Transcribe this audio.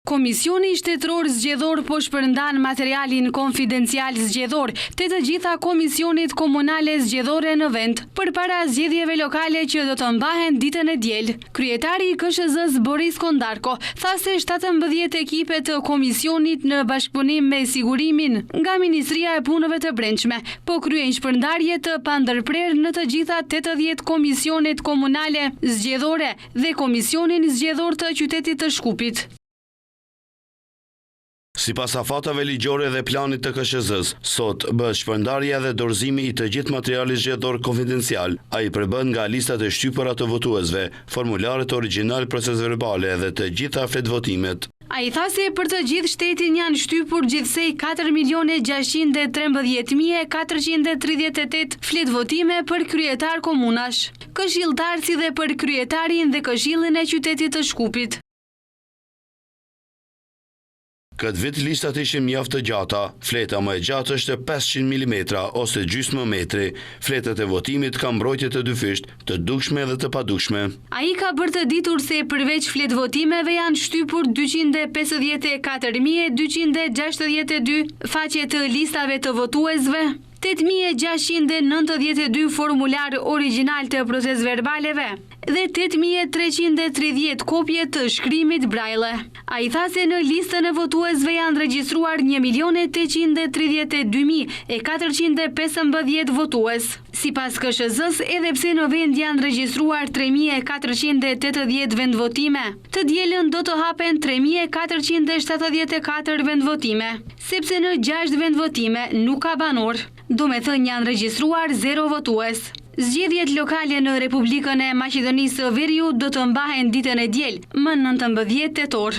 Komisioni Shtetëror Zgjedhor po shpërndan materialin konfidencial zgjedhor te të gjitha komisionit komunale zgjedhore në vend përpara zgjedhjeve lokale që do të mbahen ditën e diel. Kryetari i KSZ-s Boris Kondarko tha se 17 ekipe të komisionit në bashkëpunim me sigurimin nga Ministria e Punëve të Brendshme po kryejnë shpërndarje të pandërprerë në të gjitha 80 komisionet komunale zgjedhore dhe komisionin zgjedhor të qytetit të Shkupit. Sipas afatave ligjore dhe planit të KSZ-s, sot bëhet shpërndarja dhe dorëzimi i të gjithë materialit zgjedhor konfidencial. Ai përbën nga listat e shtypura të votuesve, formularet origjinal procesverbale dhe të gjitha fletvotimet. Ai tha se për të gjithë shtetin janë shtypur gjithsej 4.613.438 fletvotime për kryetar komunash, këshilltar si dhe për kryetarin dhe këshillin e qytetit të Shkupit. Këtë vit listat ishin mjaft të gjata, fleta më e gjatë është 500 mm ose gjysmë metri. Fletët e votimit kanë mbrojtje të dyfisht, të dukshme dhe të padukshme. Ai ka bërë të ditur se përveç fletvotimeve janë shtypur 254.262 faqe të listave të votuesve, 8.692 formular original të procesverbaleve dhe 8.330 kopje të shkrimit braille. Ai tha se në listën e votuesve janë regjistruar 1.832.415 votues. Sipas KSZ-s, edhe pse në vend janë regjistruar 3.480 vendvotime, të dielën do të hapen 3.474 vendvotime, sepse në 6 vendvotime nuk ka banor. Do me thënë janë regjistruar 0 votues. Zgjedhjet lokale në Republikën e Maqedonisë së Veriut do të mbahen ditën e diel, më 19 tetor.